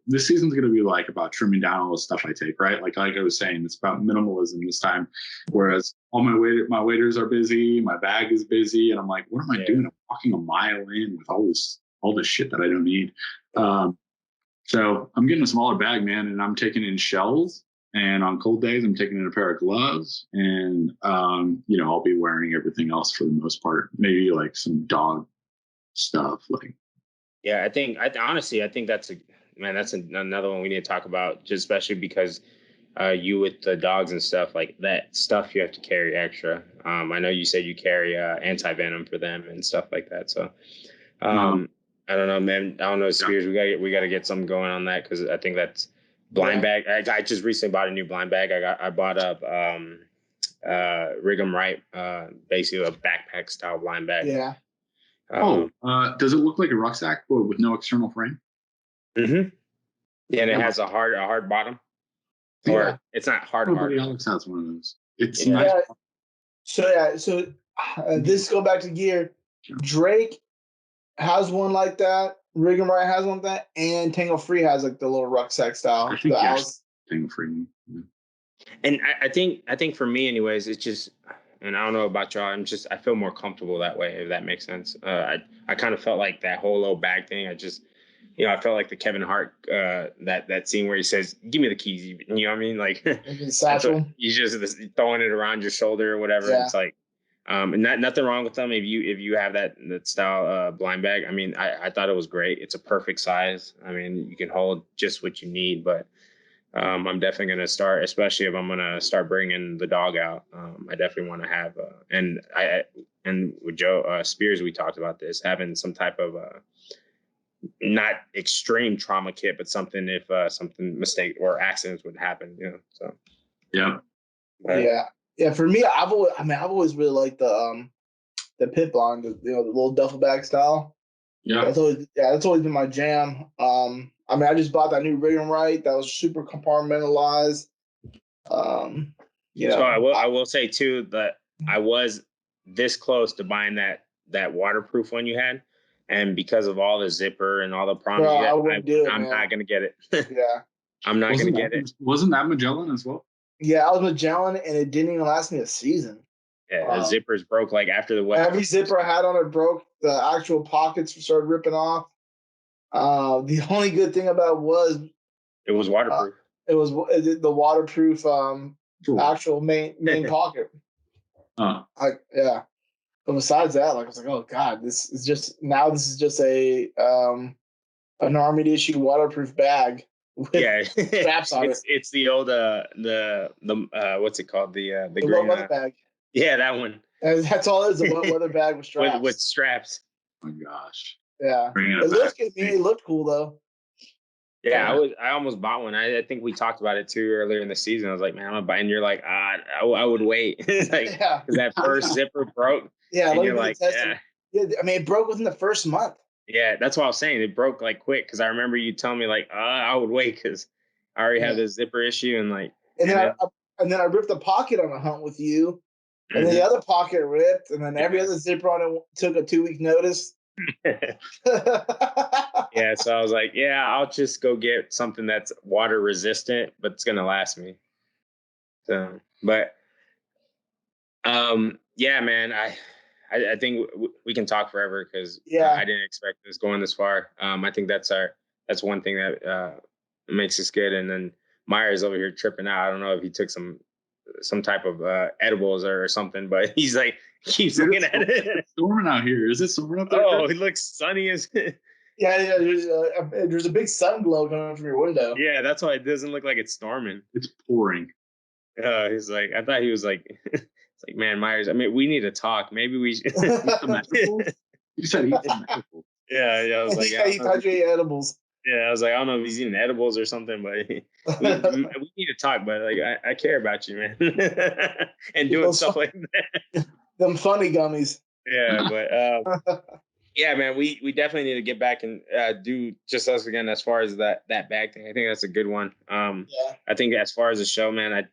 this season's going to be like about trimming down all the stuff I take, right? Like I was saying, it's about minimalism this time. Whereas all my waders are busy, my bag is busy, and I'm like, what am I doing? I'm walking a mile in with all this shit that I don't need. So I'm getting a smaller bag, man, and I'm taking in shells. And on cold days, I'm taking in a pair of gloves, and I'll be wearing everything else for the most part. Maybe like some dog stuff, like. Yeah, I think that's another one we need to talk about, just especially because you with the dogs and stuff, like that stuff you have to carry extra. I know you said you carry anti-venom for them and stuff like that. So I don't know, man. I don't know, Spears. We got to get something going on that, because I think that's blind bag. I just recently bought a new blind bag. I bought a Rig'em Right, basically a backpack style blind bag. Yeah. Does it look like a rucksack but with no external frame? Mm-hmm. Yeah, and it has a hard bottom. Or it's not hard. Nobody else has one of those. It's nice. So this go back to gear. Drake has one like that. Rig'em Right has one like that, and Tango Free has like the little rucksack style. I think Tango Free. Yeah. And I think for me, anyways, it's just. And I don't know about y'all. I feel more comfortable that way, if that makes sense. I kind of felt like that whole little bag thing. I felt like the Kevin Hart, that scene where he says, "Give me the keys." You know what I mean? Like, satchel. He's just throwing it around your shoulder or whatever. Yeah. It's like, And nothing wrong with them if you have that style blind bag. I mean, I thought it was great. It's a perfect size. I mean, you can hold just what you need, but I'm definitely going to start, especially if I'm going to start bringing the dog out. I definitely want to have, and with Joe Spears, we talked about this, having some type of not extreme trauma kit, but something if something mistake or accidents would happen, So yeah, yeah. For me, I've always really liked the pit blonde, the little duffel bag style. Yeah, that's always been my jam. I mean, I just bought that new rig and right that was super compartmentalized. So I will say too that I was this close to buying that waterproof one you had, and because of all the zipper and all the problems, I'm not gonna get it. Yeah, I'm not gonna get it. Wasn't that Magellan as well? Yeah, I was Magellan, and it didn't even last me a season. Yeah, the zippers broke like after the weather. Every zipper I had on it broke. The actual pockets started ripping off. The only good thing about it was waterproof. It was the waterproof actual main pocket. Yeah. But besides that, like I was like, oh god, this is just a an army issue waterproof bag with straps on it. It's the old the what's it called, the green weather bag. Yeah, that one. And that's all it is, a wet weather bag with straps. with straps. Oh my gosh. Yeah. It looked cool though. Yeah, I almost bought one. I think we talked about it too earlier in the season. I was like, man, I'm gonna buy, and you're like, I would wait. Like, because that first zipper broke. Yeah, and you're like, yeah. I mean, it broke within the first month. Yeah, that's what I was saying. It broke like quick because I remember you telling me like, I would wait because I already have this zipper issue and like. And then I ripped the pocket on a hunt with you, and then the other pocket ripped, and then every other zipper on it took a 2-week notice. Yeah, so I was like, yeah, I'll just go get something that's water resistant, but it's gonna last me. So, but yeah, man, I think we can talk forever because I didn't expect this going this far. I think that's one thing that makes us good. And then Myers over here tripping out. I don't know if he took some type of edibles or something, but he's like keeps looking at it. It's storming out here. Is it storming up there? Oh, it looks sunny as. Yeah. There's a big sun glow coming from your window. Yeah, that's why it doesn't look like it's storming. It's pouring. He's like, I thought he was like, it's like, man, Myers. I mean, we need to talk. Maybe we should. You said eat some edibles. Yeah. I was like, he thought you ate edibles. Yeah, I was like, I don't know if he's eating edibles or something, but we need to talk. But like, I care about you, man, and doing stuff like that. Them funny gummies. Yeah, but yeah, man, we definitely need to get back and do just us again as far as that bag thing. I think that's a good one. I think as far as the show, man,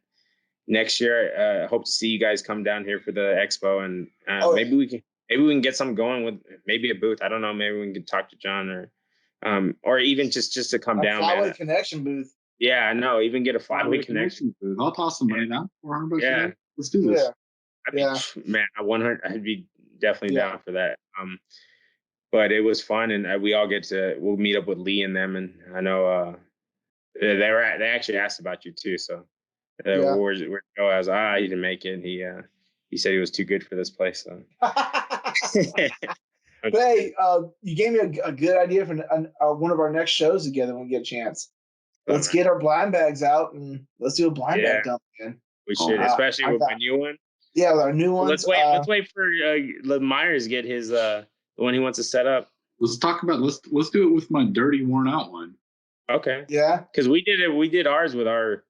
next year I hope to see you guys come down here for the expo, and maybe we can get something going with maybe a booth. I don't know. Maybe we can talk to John or even just to come down. Flyway Connection booth. Yeah, I know. Even get a Flyway Connection booth. I'll toss some money down. $400. Yeah, let's do this. Man, I'd be definitely down for that. But it was fun, and we'll meet up with Lee and them, and I know they actually asked about you too. So where'd you go? I was he didn't make it. He said he was too good for this place. So. Hey, you gave me a good idea for one of our next shows together when we get a chance. Let's get our blind bags out and let's do a blind bag dump again. We should, especially with my new one. Yeah, with our new ones. Let's wait for Myers get his the one he wants to set up. Let's talk about let's do it with my dirty, worn out one. Okay. Yeah. Because we did ours with our.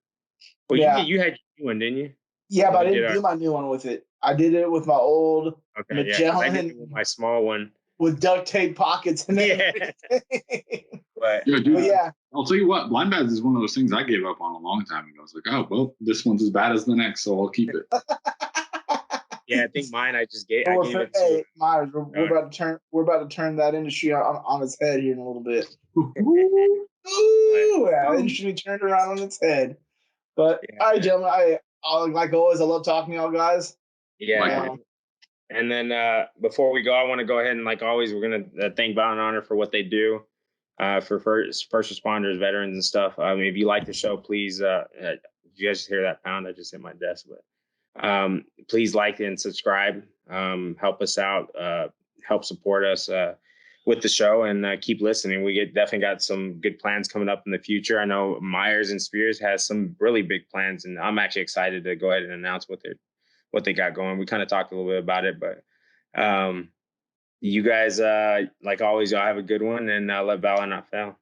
Well, you had your new one, didn't you? Yeah, but I didn't do my new one with it. I did it with my old Magellan. I did it with my small one. With duct tape pockets and everything. But I'll tell you what, blind bags is one of those things I gave up on a long time ago. I was like, oh well, this one's as bad as the next, so I'll keep it. Yeah, I think mine. I gave it to. Hey, Myers, we're about to turn that industry on its head here in a little bit. The industry turned around on its head. But all right, gentlemen, I like always, I love talking to y'all guys. Yeah. And then before we go, I want to go ahead and, like always, we're going to thank Bound and Honor for what they do for first responders, veterans, and stuff. I mean, if you like the show, please, if you guys hear that pound, I just hit my desk. Please like and subscribe. Help us out. Help support us with the show, and keep listening. We definitely got some good plans coming up in the future. I know Myers and Spears has some really big plans, and I'm actually excited to go ahead and announce what they got going. We kind of talked a little bit about it, but you guys, like always, y'all have a good one, and let Valor not fail.